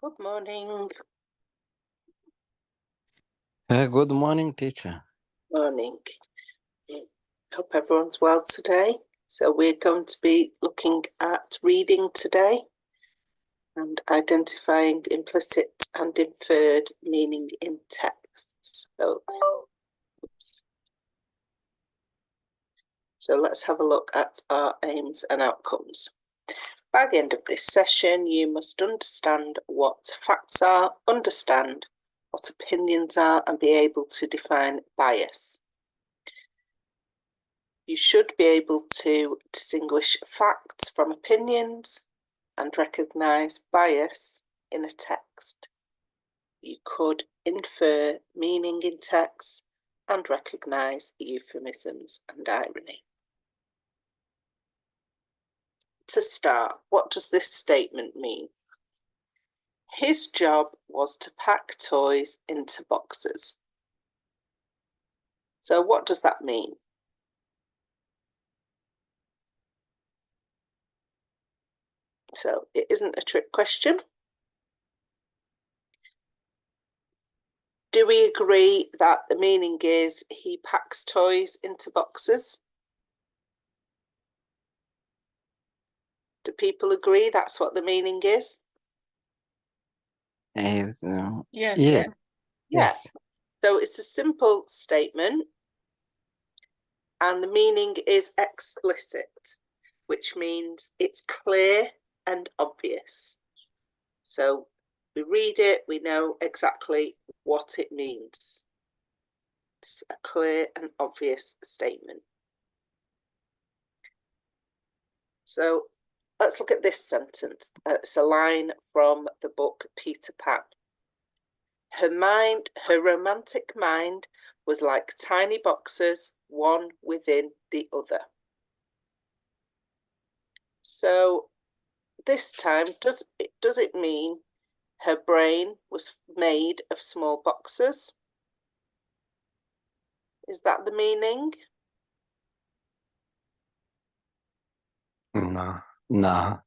Good morning. Good morning, teacher. Morning. Hope everyone's well today. So we're going to be looking at reading today and identifying implicit and inferred meaning in texts. So let's have a look at our aims and outcomes. By the end of this session, you must understand what facts are, understand what opinions are, and be able to define bias. You should be able to distinguish facts from opinions and recognise bias in a text. You could infer meaning in text and recognise euphemisms and irony. To start, what does this statement mean? His job was to pack toys into boxes. So what does that mean? So it isn't a trick question. Do we agree that the meaning is he packs toys into boxes? Do people agree that's what the meaning is? Yes. Yes. So it's a simple statement and the meaning is explicit, which means it's clear and obvious. So we read it, we know exactly what it means. It's a clear and obvious statement. So let's look at this sentence. It's a line from the book Peter Pan. Her romantic mind was like tiny boxes, one within the other. So this time, does it mean her brain was made of small boxes? Is that the meaning? No. No.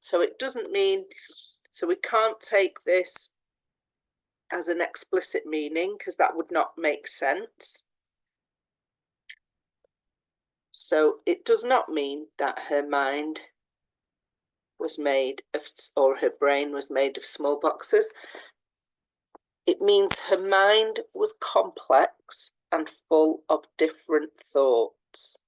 So it doesn't mean, so we can't take this as an explicit meaning because that would not make sense. So it does not mean that her mind was made of, or her brain was made of small boxes. It means her mind was complex and full of different thoughts.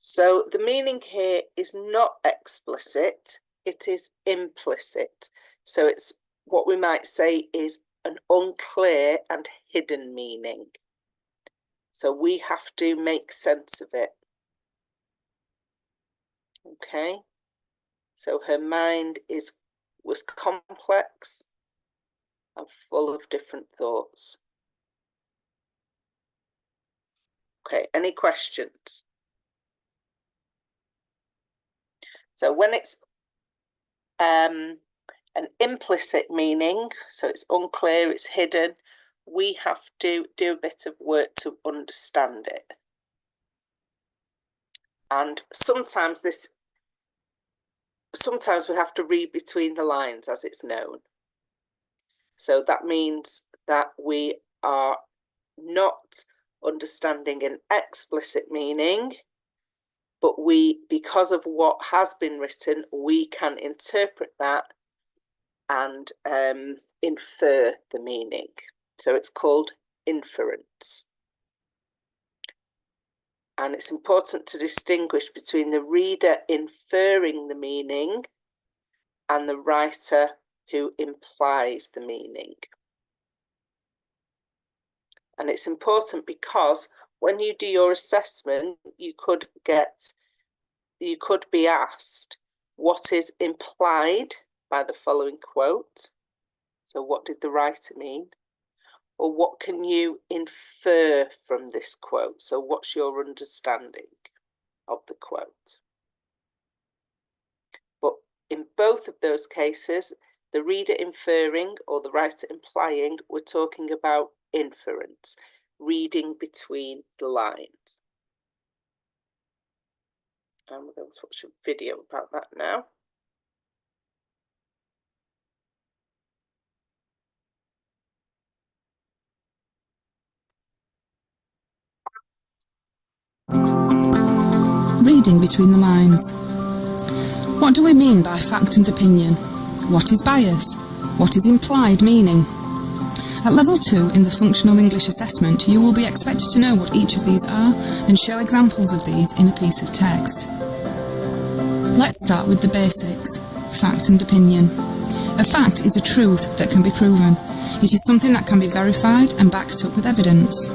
So the meaning here is not explicit, it is implicit. So it's what we might say is an unclear and hidden meaning. So we have to make sense of it. Okay, so her mind was complex and full of different thoughts. Okay, any questions? So when it's an implicit meaning, so it's unclear, it's hidden, we have to do a bit of work to understand it. And sometimes we have to read between the lines, as it's known. So that means that we are not understanding an explicit meaning, but because of what has been written, we can interpret that and infer the meaning. So it's called inference. And it's important to distinguish between the reader inferring the meaning and the writer who implies the meaning. And it's important because when you do your assessment, you could be asked what is implied by the following quote. So what did the writer mean? Or what can you infer from this quote? So what's your understanding of the quote? But in both of those cases, the reader inferring or the writer implying, we're talking about inference, reading between the lines. And we're going to watch a video about that now. Reading between the lines. What do we mean by fact and opinion? What is bias? What is implied meaning? At Level 2 in the Functional English Assessment, you will be expected to know what each of these are and show examples of these in a piece of text. Let's start with the basics. Fact and opinion. A fact is a truth that can be proven. It is something that can be verified and backed up with evidence.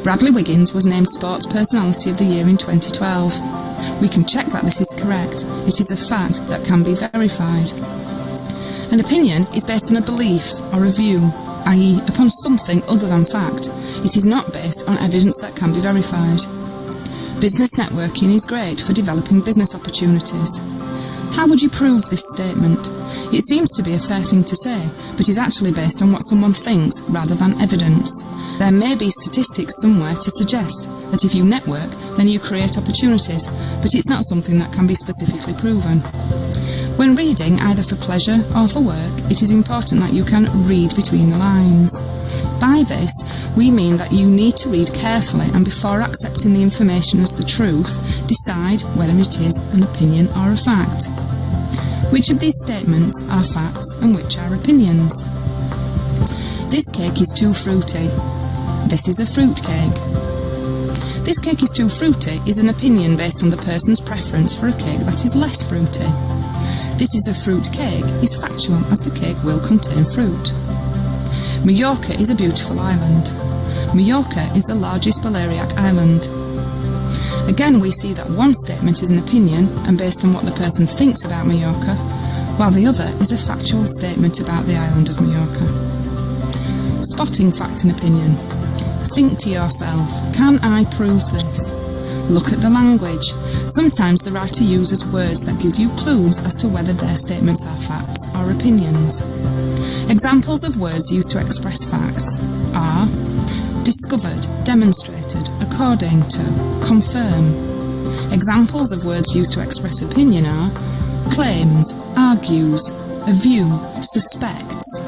Bradley Wiggins was named Sports Personality of the Year in 2012. We can check that this is correct. It is a fact that can be verified. An opinion is based on a belief or a view, i.e. upon something other than fact. It is not based on evidence that can be verified. Business networking is great for developing business opportunities. How would you prove this statement? It seems to be a fair thing to say, but is actually based on what someone thinks rather than evidence. There may be statistics somewhere to suggest that if you network, then you create opportunities, but it's not something that can be specifically proven. When reading, either for pleasure or for work, it is important that you can read between the lines. By this, we mean that you need to read carefully and before accepting the information as the truth, decide whether it is an opinion or a fact. Which of these statements are facts and which are opinions? This cake is too fruity. This is a fruit cake. This cake is too fruity is an opinion based on the person's preference for a cake that is less fruity. This is a fruit cake is factual as the cake will contain fruit. Mallorca is a beautiful island. Mallorca is the largest Balearic island. Again, we see that one statement is an opinion and based on what the person thinks about Mallorca, while the other is a factual statement about the island of Mallorca. Spotting fact and opinion. Think to yourself, can I prove this? Look at the language. Sometimes the writer uses words that give you clues as to whether their statements are facts or opinions. Examples of words used to express facts are discovered, demonstrated, according to, confirm. Examples of words used to express opinion are claims, argues, a view, suspects.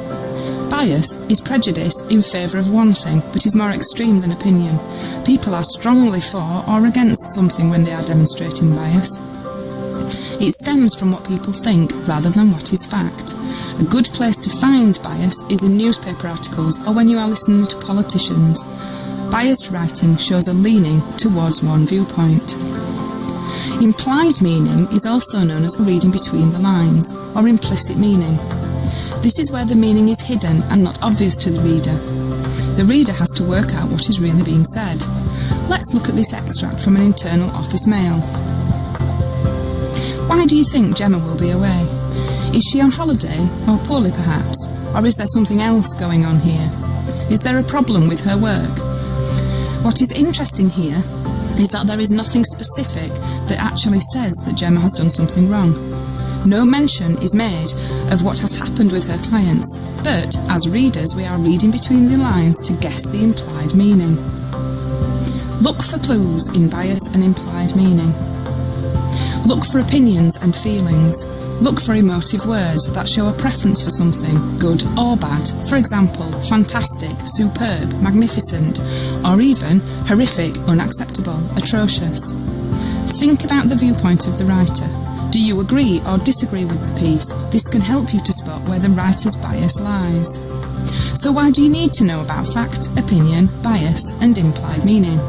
Bias is prejudice in favour of one thing, but is more extreme than opinion. People are strongly for or against something when they are demonstrating bias. It stems from what people think rather than what is fact. A good place to find bias is in newspaper articles or when you are listening to politicians. Biased writing shows a leaning towards one viewpoint. Implied meaning is also known as reading between the lines, or implicit meaning. This is where the meaning is hidden and not obvious to the reader. The reader has to work out what is really being said. Let's look at this extract from an internal office mail. Why do you think Gemma will be away? Is she on holiday, or poorly perhaps? Or is there something else going on here? Is there a problem with her work? What is interesting here is that there is nothing specific that actually says that Gemma has done something wrong. No mention is made of what has happened with her clients, but as readers we are reading between the lines to guess the implied meaning. Look for clues in bias and implied meaning. Look for opinions and feelings. Look for emotive words that show a preference for something, good or bad. For example, fantastic, superb, magnificent, or even horrific, unacceptable, atrocious. Think about the viewpoint of the writer. Do you agree or disagree with the piece? This can help you to spot where the writer's bias lies. So why do you need to know about fact, opinion, bias, and implied meaning?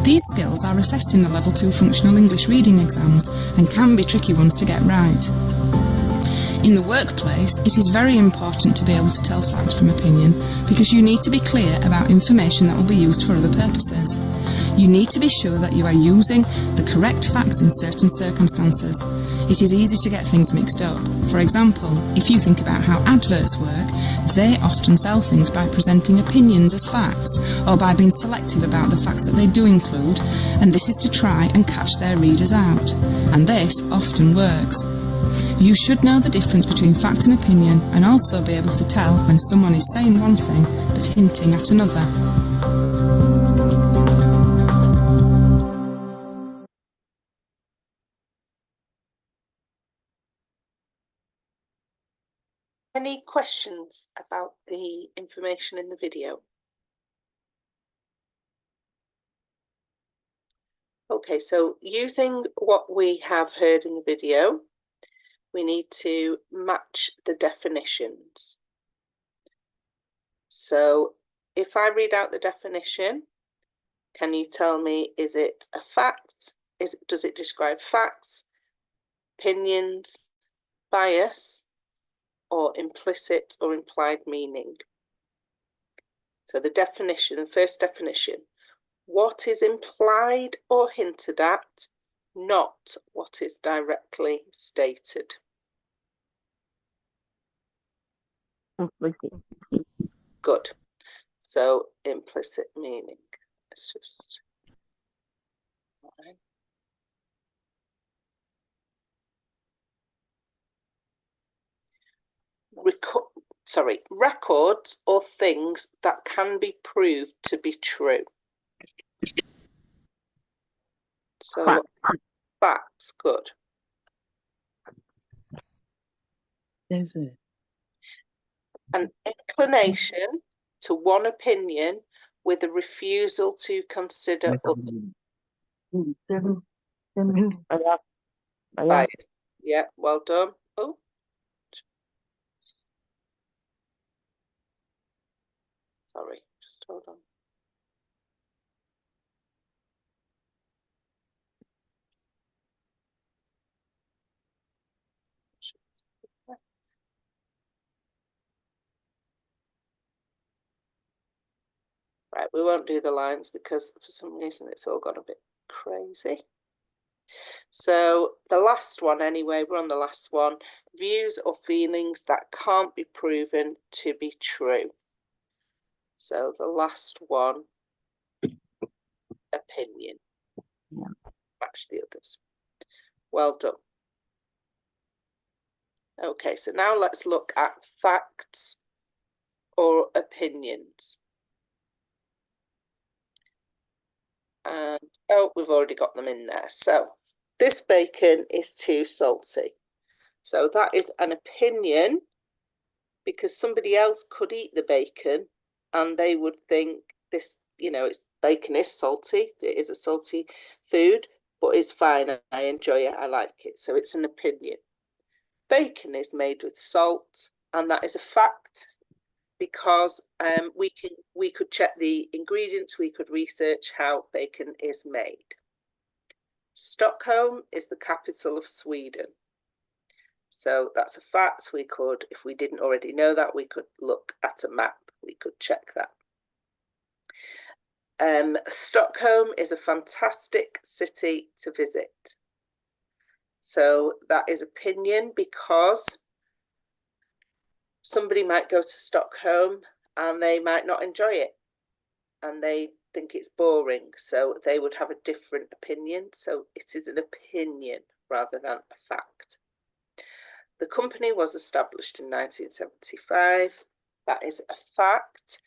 These skills are assessed in the Level 2 Functional English Reading exams and can be tricky ones to get right. In the workplace, it is very important to be able to tell fact from opinion because you need to be clear about information that will be used for other purposes. You need to be sure that you are using the correct facts in certain circumstances. It is easy to get things mixed up. For example, if you think about how adverts work, they often sell things by presenting opinions as facts or by being selective about the facts that they do include, and this is to try and catch their readers out. And this often works. You should know the difference between fact and opinion and also be able to tell when someone is saying one thing but hinting at another. Any questions about the information in the video? Okay, so using what we have heard in the video, we need to match the definitions. So if I read out the definition, can you tell me, is it a fact? Does it describe facts, opinions, bias, or implicit or implied meaning? So the definition, the first definition, what is implied or hinted at, not what is directly stated. Good. So implicit meaning. Let's just. Records or things that can be proved to be true. So facts, good. An inclination to one opinion with a refusal to consider other. Bias. Yeah, well done. Oh. Sorry, just hold on. Right, we won't do the lines because for some reason it's all gone a bit crazy. So the last one anyway, we're on the last one. Views or feelings that can't be proven to be true. So the last one, opinion. Match the others. Well done. Okay, so now let's look at facts or opinions. And oh, we've already got them in there. So this bacon is too salty. So that is an opinion because somebody else could eat the bacon and they would think this, you know, bacon is salty. It is a salty food, but it's fine. I enjoy it. I like it. So it's an opinion. Bacon is made with salt, and that is a fact because we could check the ingredients. We could research how bacon is made. Stockholm is the capital of Sweden. So that's a fact. We could, if we didn't already know that, we could look at a map. We could check that. Stockholm is a fantastic city to visit. So that is opinion because somebody might go to Stockholm and they might not enjoy it and they think it's boring. So they would have a different opinion. So it is an opinion rather than a fact. The company was established in 1975. That is a fact.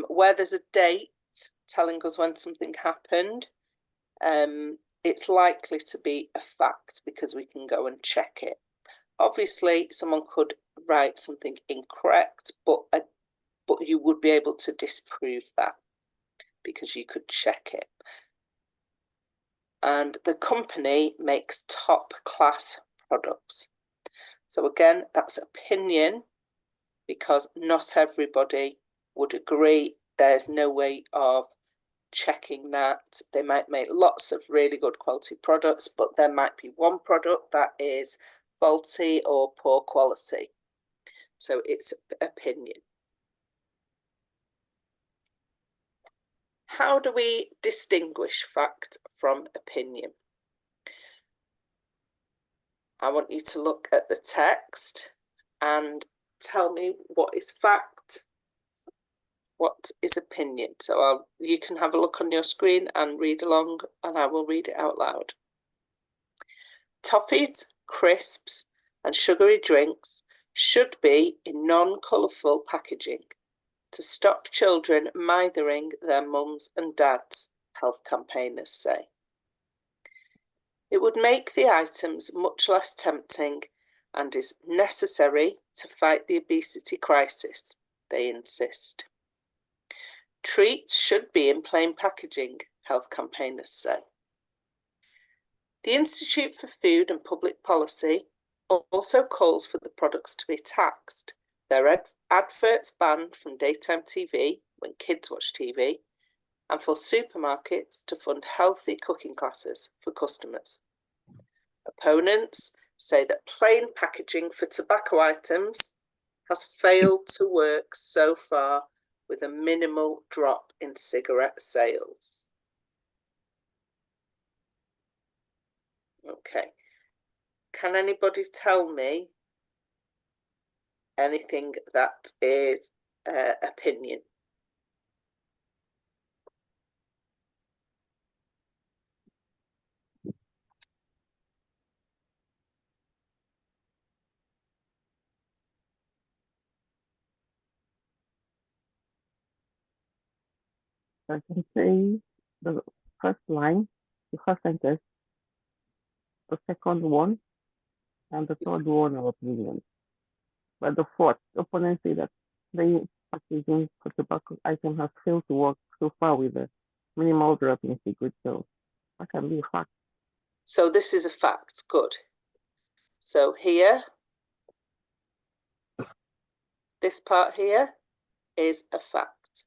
Where there's a date telling us when something happened, it's likely to be a fact because we can go and check it. Obviously, someone could write something incorrect, but you would be able to disprove that because you could check it. And the company makes top class products. So again, that's opinion because not everybody would agree. There's no way of checking that. They might make lots of really good quality products, but there might be one product that is faulty or poor quality. So it's opinion. How do we distinguish fact from opinion? I want you to look at the text and tell me what is fact, what is opinion. So you can have a look on your screen and read along, and I will read it out loud. Toffees, crisps, and sugary drinks should be in non-colourful packaging to stop children mithering their mums and dads, health campaigners say. It would make the items much less tempting and is necessary to fight the obesity crisis, they insist. Treats should be in plain packaging, health campaigners say. The Institute for Food and Public Policy also calls for the products to be taxed, their adverts banned from daytime TV when kids watch TV, and for supermarkets to fund healthy cooking classes for customers. Opponents say that plain packaging for tobacco items has failed to work so far, with a minimal drop in cigarette sales. Okay, can anybody tell me anything that is opinion? I can say the first line, the first sentence, the second one, and the third one are opinions. But the fourth, opponents say that plain packaging for tobacco item has failed to work so far with a minimal drop in cigarette sales. That can be a fact. So this is a fact, good. So here, this part here is a fact.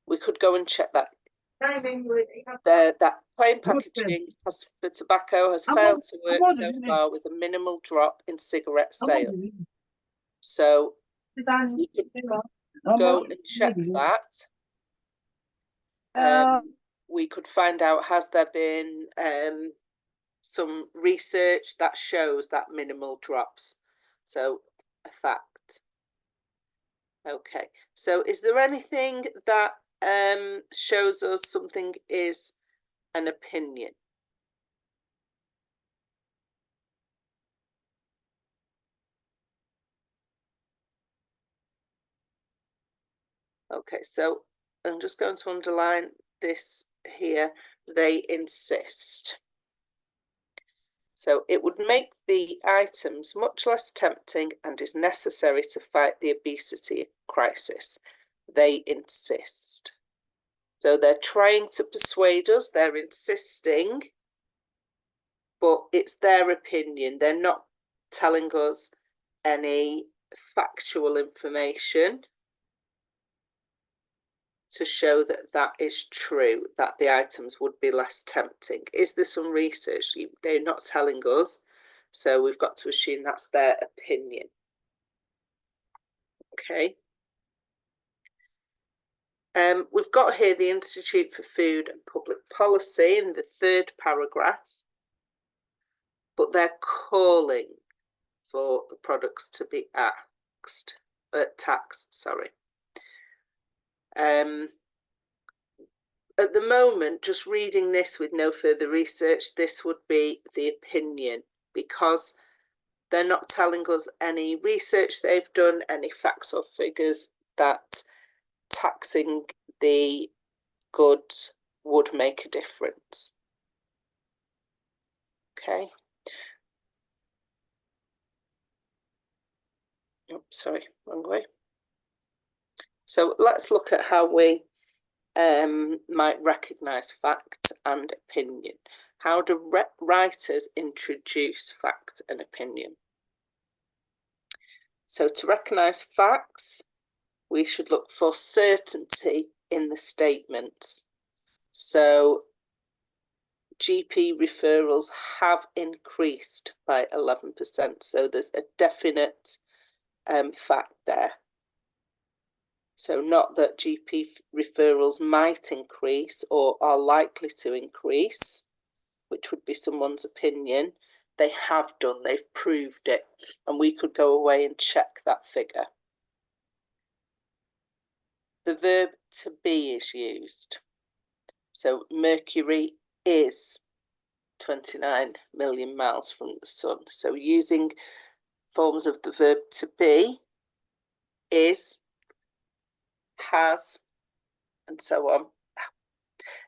We could go and check that. That plain packaging for tobacco has failed to work so far, with a minimal drop in cigarette sales. So we could go and check that. We could find out, has there been some research that shows that minimal drops? So a fact. Okay, so is there anything that shows us something is an opinion? Okay, so I'm just going to underline this here. They insist. So it would make the items much less tempting and is necessary to fight the obesity crisis. They insist. So they're trying to persuade us, they're insisting, but it's their opinion. They're not telling us any factual information to show that that is true, that the items would be less tempting. Is there some research? They're not telling us, so we've got to assume that's their opinion. Okay. We've got here the Institute for Food and Public Policy in the third paragraph, but they're calling for the products to be taxed, sorry. At the moment, just reading this with no further research, this would be the opinion, because they're not telling us any research they've done, any facts or figures that taxing the goods would make a difference. Okay. Oh, sorry, wrong way. So let's look at how we might recognise fact and opinion. How do writers introduce fact and opinion? So to recognise facts, we should look for certainty in the statements. So GP referrals have increased by 11%. So there's a definite fact there. So not that GP referrals might increase or are likely to increase, which would be someone's opinion. They have done, they've proved it, and we could go away and check that figure. The verb to be is used. So Mercury is 29 million miles from the sun. So using forms of the verb to be, is, has, and so on,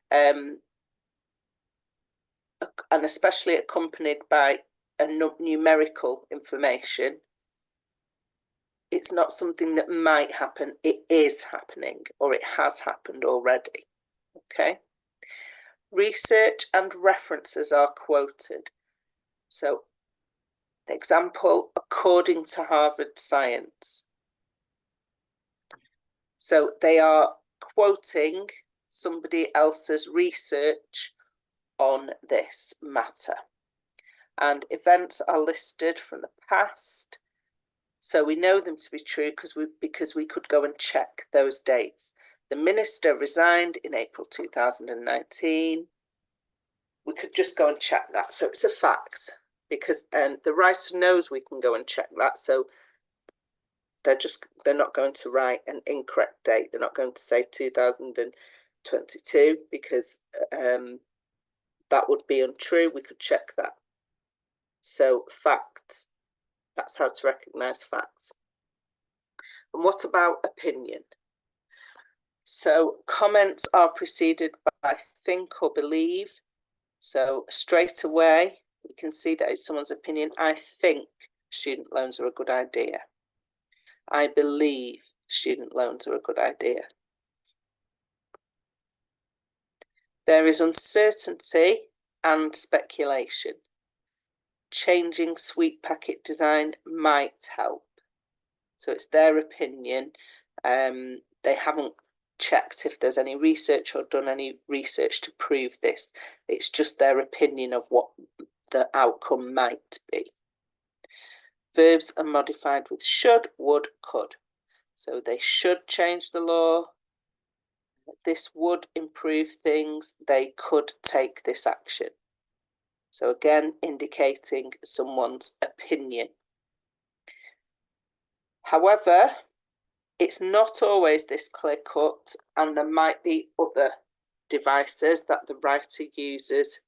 and especially accompanied by a numerical information. It's not something that might happen, it is happening, or it has happened already. Okay. research and references are quoted. So, the example, according to Harvard Science. So they are quoting somebody else's research on this matter. And events are listed from the past. So we know them to be true because we could go and check those dates. The minister resigned in April 2019. We could just go and check that. So it's a fact because the writer knows we can go and check that. So they're not going to write an incorrect date. They're not going to say 2022 because that would be untrue. We could check that. So facts, that's how to recognise facts. And what about opinion? So comments are preceded by think or believe. So straight away, we can see that it's someone's opinion. I think student loans are a good idea. I believe student loans are a good idea. There is uncertainty and speculation. Changing sweet packet design might help. So it's their opinion. They haven't checked if there's any research or done any research to prove this. It's just their opinion of what the outcome might be. Verbs are modified with should, would, could. So they should change the law. This would improve things. They could take this action. So again, indicating someone's opinion. However, it's not always this clear-cut, and there might be other devices that the writer uses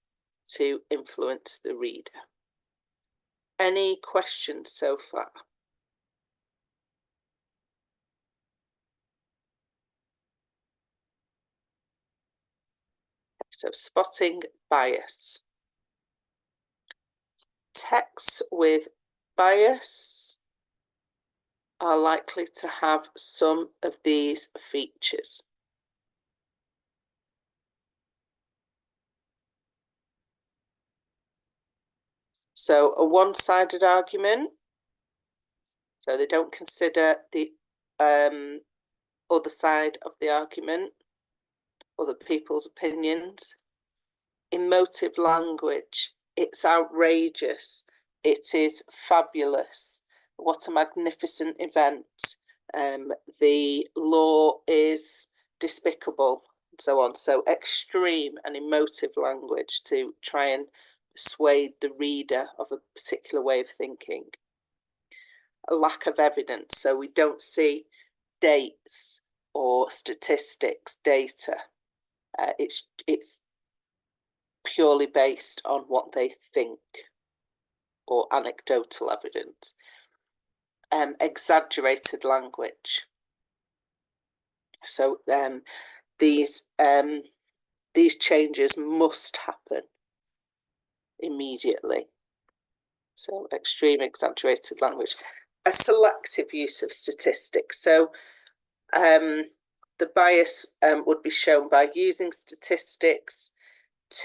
to influence the reader. Any questions so far? So spotting bias. Texts with bias are likely to have some of these features. So a one-sided argument, so they don't consider the other side of the argument, other people's opinions. Emotive language, it's outrageous, it is fabulous, what a magnificent event, the law is despicable, and so on. So extreme and emotive language to try and persuade the reader of a particular way of thinking. A lack of evidence, so we don't see dates or statistics, data. It's purely based on what they think or anecdotal evidence. Exaggerated language. So these changes must happen immediately. So extreme exaggerated language. A selective use of statistics. So the bias would be shown by using statistics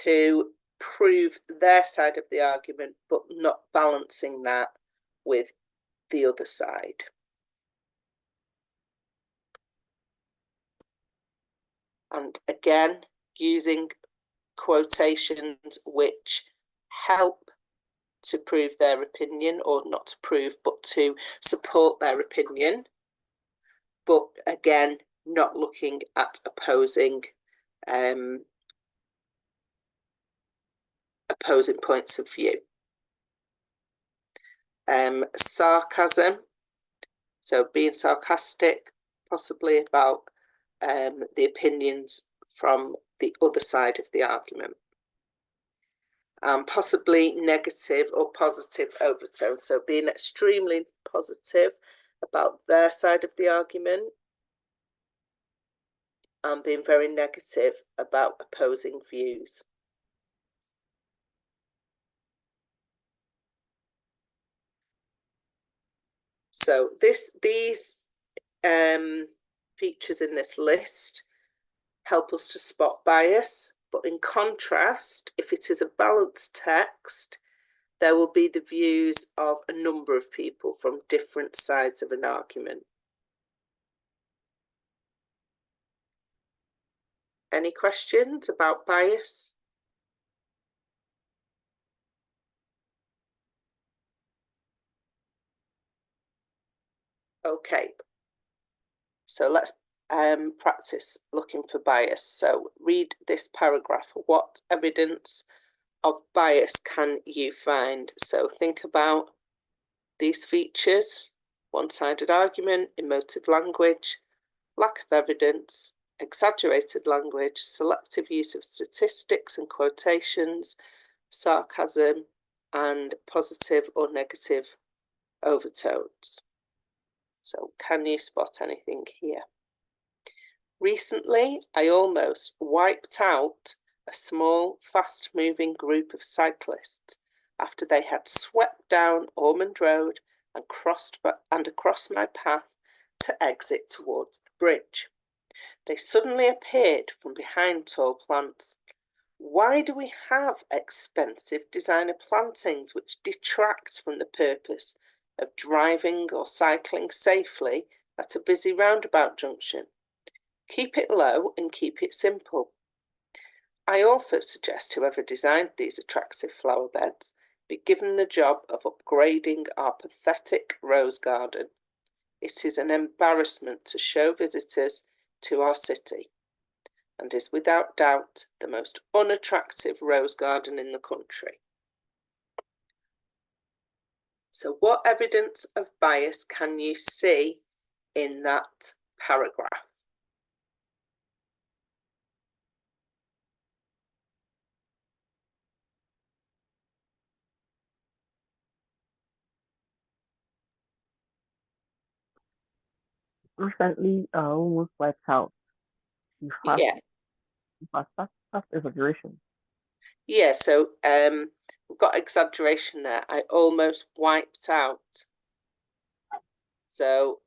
to prove their side of the argument, but not balancing that with the other side. And again, using quotations which help to prove their opinion, or not to prove, but to support their opinion. But again, not looking at opposing points of view. Sarcasm, so being sarcastic, possibly about the opinions from the other side of the argument. Possibly negative or positive overtone, so being extremely positive about their side of the argument and being very negative about opposing views. So these features in this list help us to spot bias. But in contrast, if it is a balanced text, there will be the views of a number of people from different sides of an argument. Any questions about bias? Okay, so let's practice looking for bias. So read this paragraph. What evidence of bias can you find? So think about these features: one-sided argument, emotive language, lack of evidence, exaggerated language, selective use of statistics and quotations, sarcasm, and positive or negative overtones. So can you spot anything here? Recently, I almost wiped out a small, fast-moving group of cyclists after they had swept down Ormond Road and across my path to exit towards the bridge. They suddenly appeared from behind tall plants. Why do we have expensive designer plantings which detract from the purpose of driving or cycling safely at a busy roundabout junction? Keep it low and keep it simple. I also suggest whoever designed these attractive flower beds be given the job of upgrading our pathetic rose garden. It is an embarrassment to show visitors to our city, and is without doubt the most unattractive rose garden in the country. So what evidence of bias can you see in that paragraph? Recently, almost wiped out. Yeah. That's exaggeration. Yeah, so we've got exaggeration there. I almost wiped out. So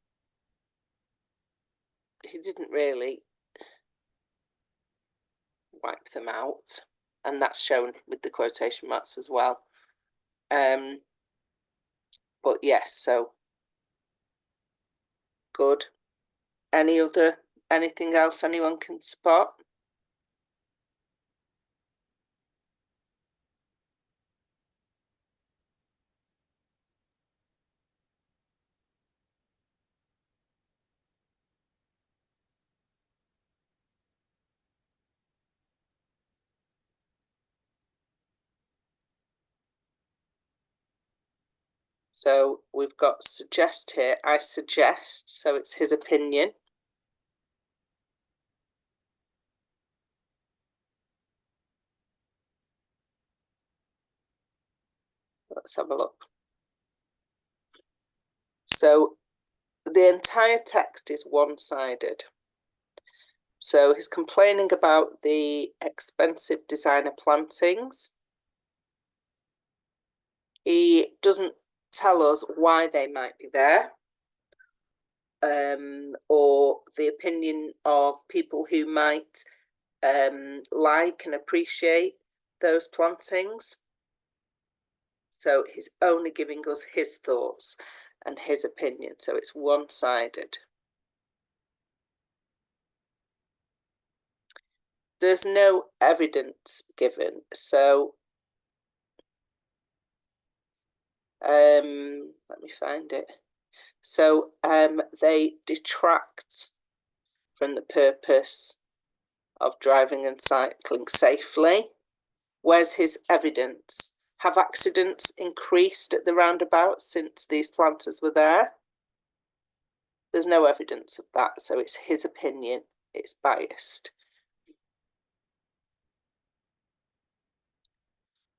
he didn't really wipe them out, and that's shown with the quotation marks as well. But yes, so good. Anything else anyone can spot? So we've got suggest here. I suggest, so it's his opinion. Let's have a look. So the entire text is one-sided. So he's complaining about the expensive designer plantings. He doesn't tell us why they might be there, or the opinion of people who might like and appreciate those plantings. So he's only giving us his thoughts and his opinion, so it's one-sided. There's no evidence given, so let me find it. So they detract from the purpose of driving and cycling safely. Where's his evidence? Have accidents increased at the roundabout since these planters were there? There's no evidence of that, so it's his opinion. It's biased.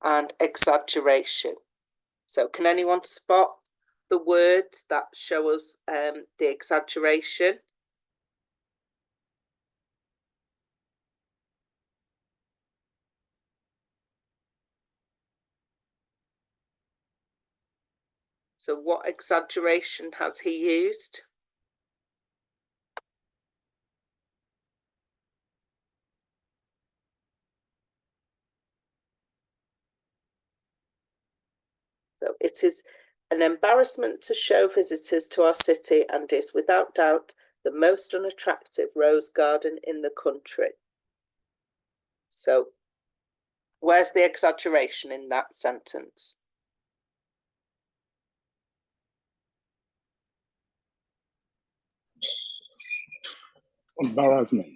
And exaggeration. So can anyone spot the words that show us the exaggeration? So what exaggeration has he used? So it is an embarrassment to show visitors to our city and is without doubt the most unattractive rose garden in the country. So where's the exaggeration in that sentence? Embarrassment.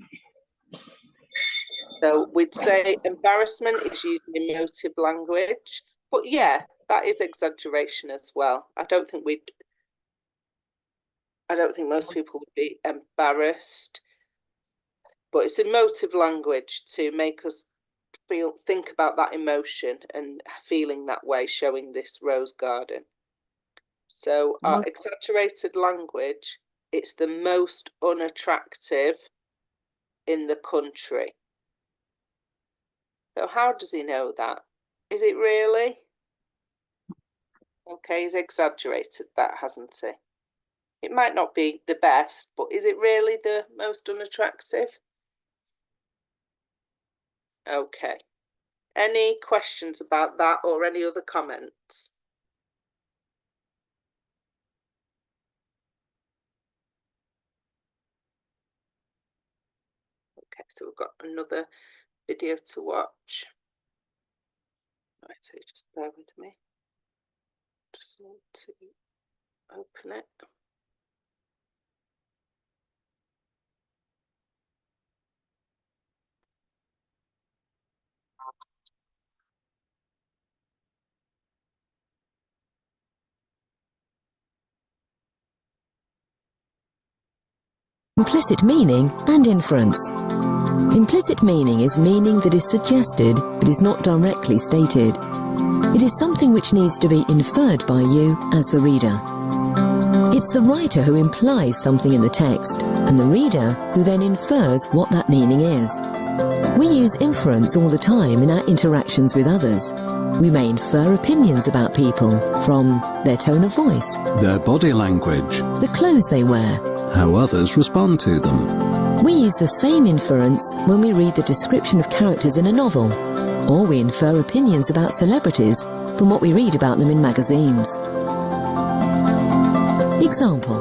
So we'd say embarrassment is using emotive language, but yeah, that is exaggeration as well. I don't think most people would be embarrassed, but it's emotive language to make us think about that emotion and feeling that way, showing this rose garden. So our exaggerated language, it's the most unattractive in the country. So how does he know that? Is it really? Okay, he's exaggerated that, hasn't he? It might not be the best, but is it really the most unattractive? Okay. Any questions about that or any other comments? Okay, so we've got another video to watch. Right, so just bear with me. Just need to open it. Implicit meaning and inference. Implicit meaning is meaning that is suggested but is not directly stated. It is something which needs to be inferred by you as the reader. It's the writer who implies something in the text, and the reader who then infers what that meaning is. We use inference all the time in our interactions with others. We may infer opinions about people from their tone of voice, their body language, the clothes they wear, how others respond to them. We use the same inference when we read the description of characters in a novel, or we infer opinions about celebrities from what we read about them in magazines. Example.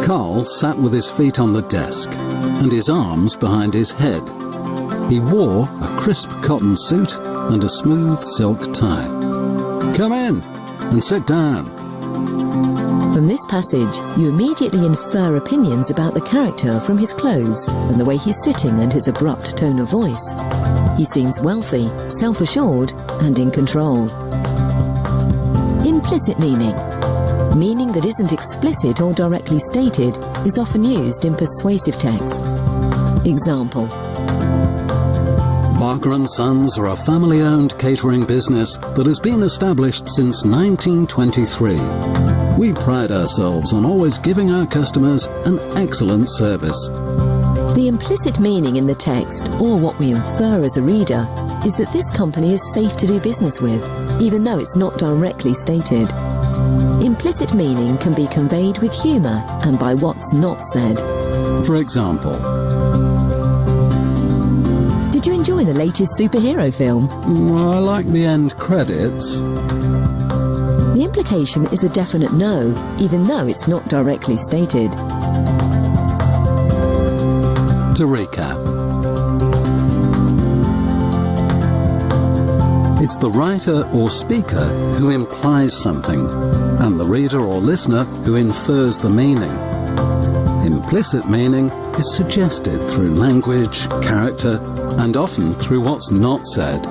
Carl sat with his feet on the desk and his arms behind his head. He wore a crisp cotton suit and a smooth silk tie. Come in and sit down. From this passage, you immediately infer opinions about the character from his clothes and the way he's sitting and his abrupt tone of voice. He seems wealthy, self-assured, and in control. Implicit meaning. Meaning that isn't explicit or directly stated is often used in persuasive texts. Example. Barker & Sons are a family-owned catering business that has been established since 1923. We pride ourselves on always giving our customers an excellent service. The implicit meaning in the text, or what we infer as a reader, is that this company is safe to do business with, even though it's not directly stated. Implicit meaning can be conveyed with humour and by what's not said. For example, did you enjoy the latest superhero film? I like the end credits. The implication is a definite no, even though it's not directly stated. To recap, it's the writer or speaker who implies something, and the reader or listener who infers the meaning. Implicit meaning is suggested through language, character, and often through what's not said.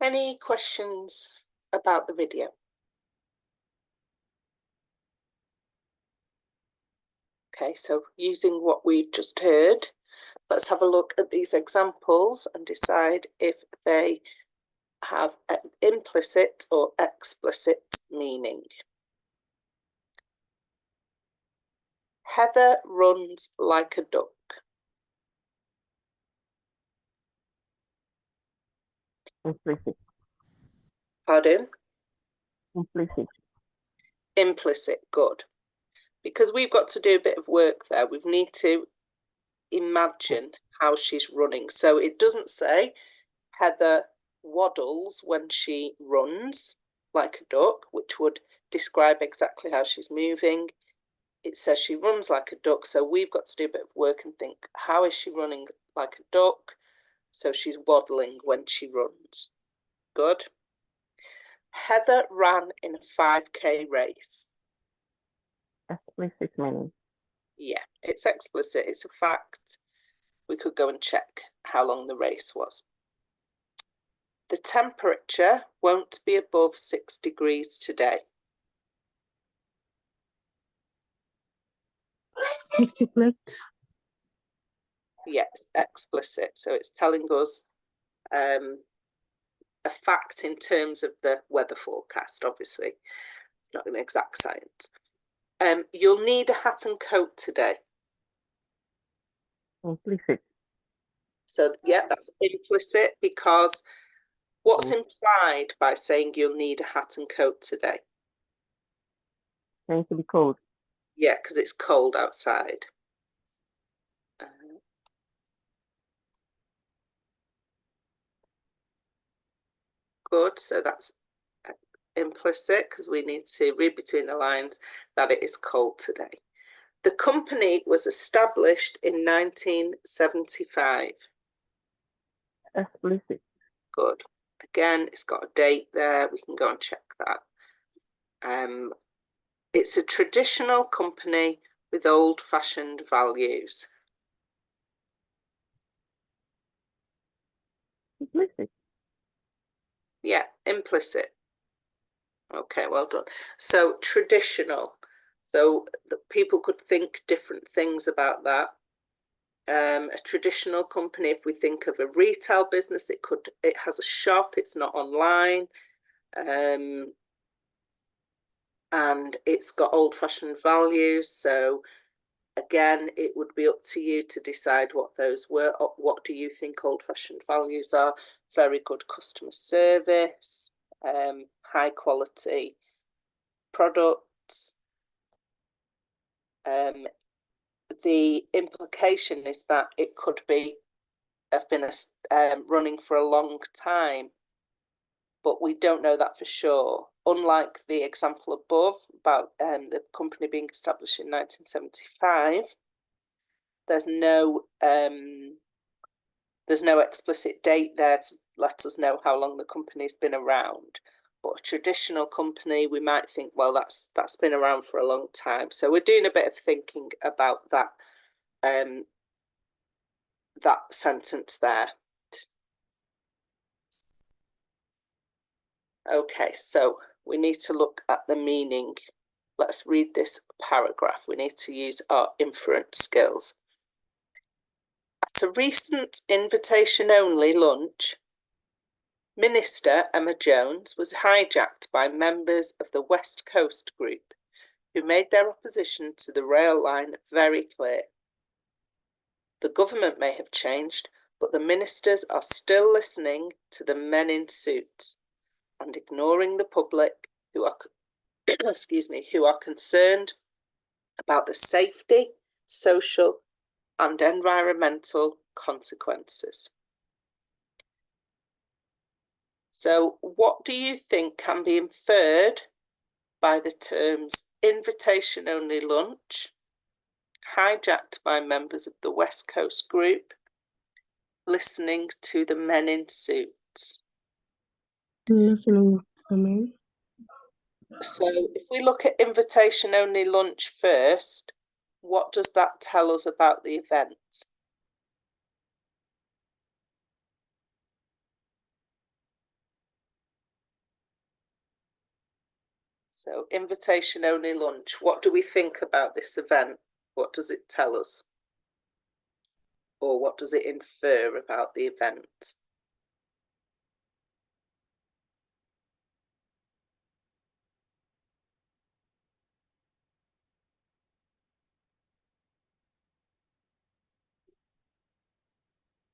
Any questions about the video? Okay, so using what we've just heard, let's have a look at these examples and decide if they have an implicit or explicit meaning. Heather runs like a duck. Implicit. Pardon? Implicit. Implicit, good. because we've got to do a bit of work there. We need to imagine how she's running. So it doesn't say Heather waddles when she runs like a duck, which would describe exactly how she's moving. It says she runs like a duck, so we've got to do a bit of work and think, how is she running like a duck? So she's waddling when she runs. Good. Heather ran in a 5K race. Explicit meaning. Yeah, it's explicit. It's a fact. We could go and check how long the race was. The temperature won't be above 6 degrees today. Explicit. Yes, explicit. So it's telling us a fact in terms of the weather forecast, obviously. It's not an exact science. You'll need a hat and coat today. Implicit. So, yeah, that's implicit, because what's implied by saying you'll need a hat and coat today? Going to be cold. Yeah, because it's cold outside. Good, so that's implicit, because we need to read between the lines that it is cold today. The company was established in 1975. Explicit. Good. Again, it's got a date there. We can go and check that. It's a traditional company with old-fashioned values. Implicit. Yeah, implicit. Okay, well done. So traditional. So people could think different things about that. A traditional company, if we think of a retail business, it has a shop, it's not online, and it's got old-fashioned values. So again, it would be up to you to decide what those were. What do you think old-fashioned values are? Very good customer service, high quality products. The implication is that it could have been running for a long time, but we don't know that for sure. Unlike the example above about the company being established in 1975, there's no explicit date there to let us know how long the company's been around. But a traditional company, we might think, well, that's been around for a long time. So we're doing a bit of thinking about that that sentence there. Okay, so we need to look at the meaning. Let's read this paragraph. We need to use our inference skills. At a recent invitation-only lunch, Minister Emma Jones was hijacked by members of the West Coast group, who made their opposition to the rail line very clear. The government may have changed, but the ministers are still listening to the men in suits and ignoring the public who are who are concerned about the safety, social and environmental consequences. So what do you think can be inferred by the terms invitation-only lunch, hijacked by members of the West Coast group, listening to the men in suits? Listening to me. So if we look at invitation-only lunch first, what does that tell us about the event? So invitation-only lunch, what do we think about this event? What does it tell us? Or what does it infer about the event?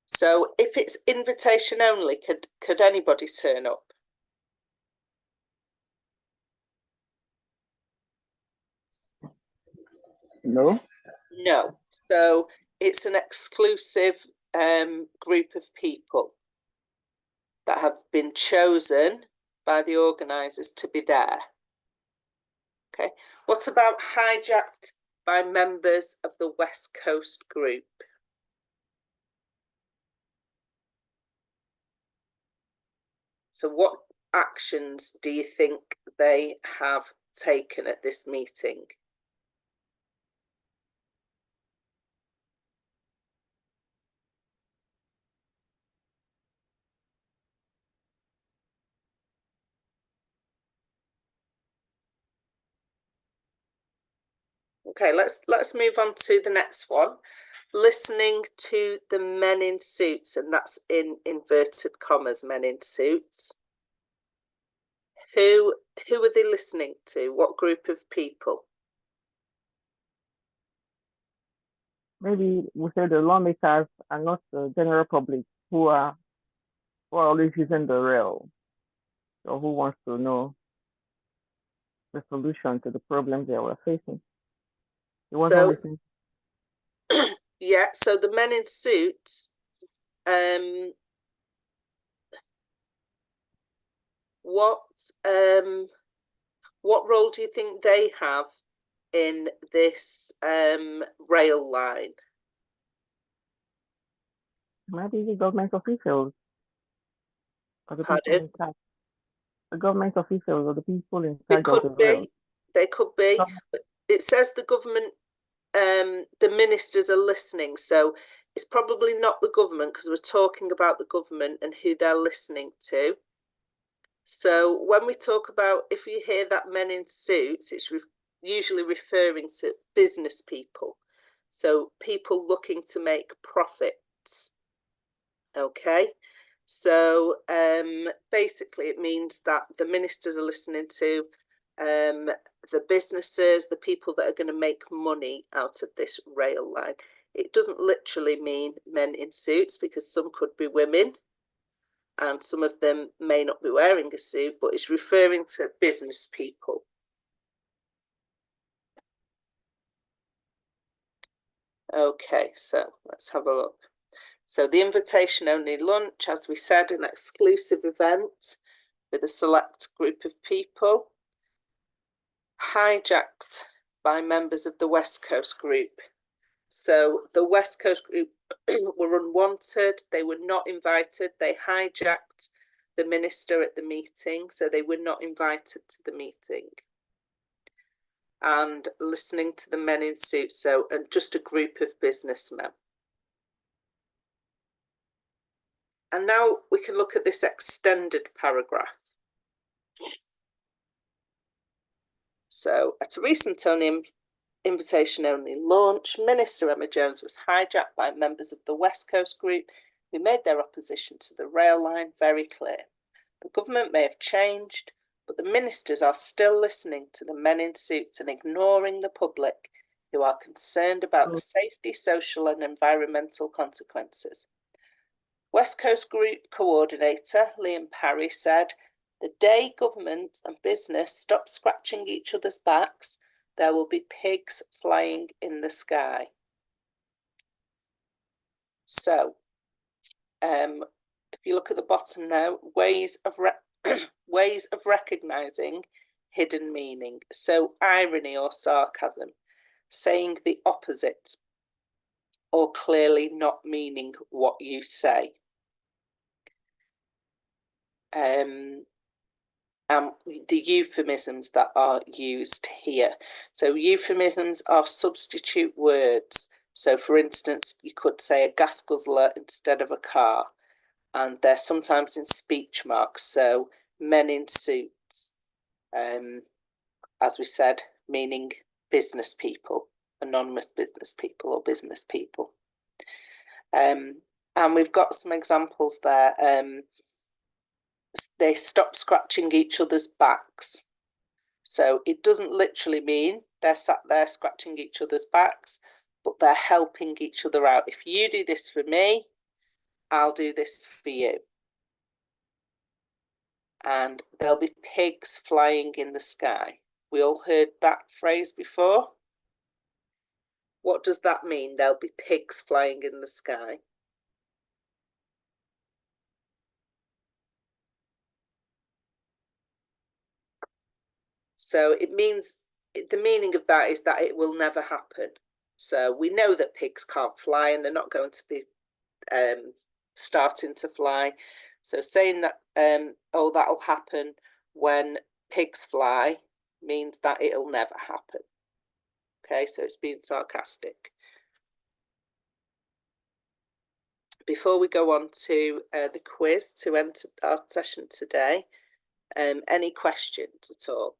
So if it's invitation only, could anybody turn up? No. No. So it's an exclusive group of people that have been chosen by the organisers to be there. Okay. What about hijacked by members of the West Coast group? So what actions do you think they have taken at this meeting? Okay, let's move on to the next one. Listening to the men in suits, and that's in inverted commas, men in suits. Who are they listening to? What group of people? Maybe we say the lawmakers and not the general public who are always using the rail. So who wants to know the solution to the problems they were facing? It wasn't listening. Yeah, so the men in suits, what role do you think they have in this rail line? Maybe the government officials or the people in charge. The government officials or the people in charge of the rail. They could be. It says the government, the ministers are listening, so it's probably not the government because we're talking about the government and who they're listening to. So when we talk about, if you hear that men in suits, it's usually referring to business people. So people looking to make profits. Okay. So basically it means that the ministers are listening to the businesses, the people that are going to make money out of this rail line. It doesn't literally mean men in suits because some could be women and some of them may not be wearing a suit, but it's referring to business people. Okay, so let's have a look. So the invitation only lunch, as we said, an exclusive event with a select group of people, hijacked by members of the West Coast group. So the West Coast group were unwanted, they were not invited, they hijacked the minister at the meeting, so they were not invited to the meeting. And listening to the men in suits, so and just a group of businessmen. And now we can look at this extended paragraph. So at a recent invitation-only launch, Minister Emma Jones was hijacked by members of the West Coast group who made their opposition to the rail line very clear. The government may have changed, but the ministers are still listening to the men in suits and ignoring the public who are concerned about the safety, social and environmental consequences. West Coast Group Coordinator Liam Parry said, "The day government and business stop scratching each other's backs, there will be pigs flying in the sky." So, if you look at the bottom now, ways of recognizing hidden meaning. So irony or sarcasm, saying the opposite, or clearly not meaning what you say. The euphemisms that are used here. So euphemisms are substitute words. So for instance, you could say a gas guzzler instead of a car. And they're sometimes in speech marks. So men in suits, as we said, meaning business people, anonymous business people or business people. And we've got some examples there. They stop scratching each other's backs. So it doesn't literally mean they're sat there scratching each other's backs, but they're helping each other out. If you do this for me, I'll do this for you. And there'll be pigs flying in the sky. We all heard that phrase before. What does that mean? There'll be pigs flying in the sky. So it means, the meaning of that is that it will never happen. So we know that pigs can't fly and they're not going to be starting to fly. So saying that, oh, that'll happen when pigs fly means that it'll never happen. Okay, so it's being sarcastic. Before we go on to the quiz to end our session today, any questions at all?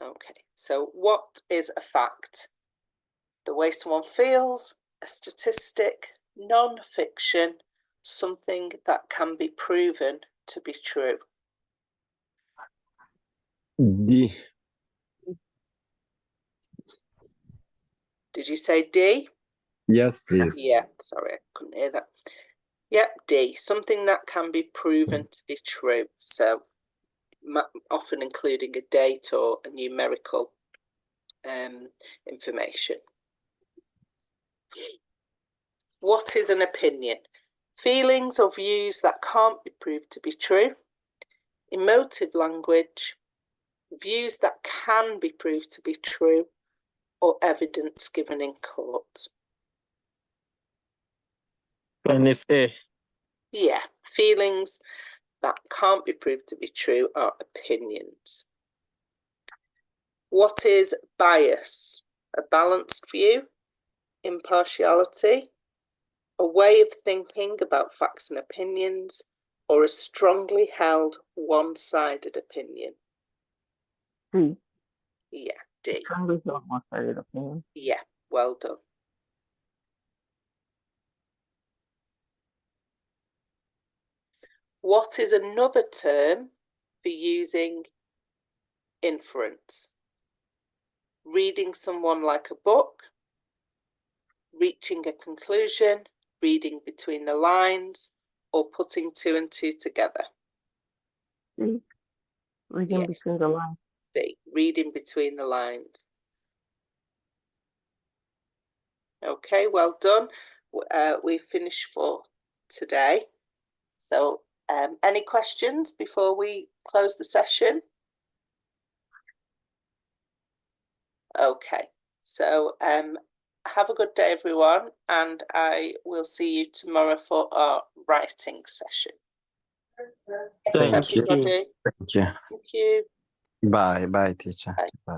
Okay, so what is a fact? The way someone feels, a statistic, non-fiction, something that can be proven to be true. D. Did you say D? Yes, please. Yeah, sorry, I couldn't hear that. Yep, D, something that can be proven to be true. So often including a date or a numerical information. What is an opinion? Feelings or views that can't be proved to be true. Emotive language. Views that can be proved to be true, or evidence given in court. NCFE. Yeah, feelings that can't be proved to be true are opinions. What is bias? A balanced view, impartiality, a way of thinking about facts and opinions, or a strongly held one-sided opinion. D. Yeah, D. Strongly held one-sided opinion. Yeah, well done. What is another term for using inference? Reading someone like a book, reaching a conclusion, reading between the lines, or putting two and two together. D. Reading Yes. between the lines. D. Reading between the lines. Okay, well done. We've finished for today. So any questions before we close the session? Okay, so have a good day, everyone, and I will see you tomorrow for our writing session. Thank Thanks, you. everybody. Thank you. Thank you. Bye, bye, teacher. Bye. Bye.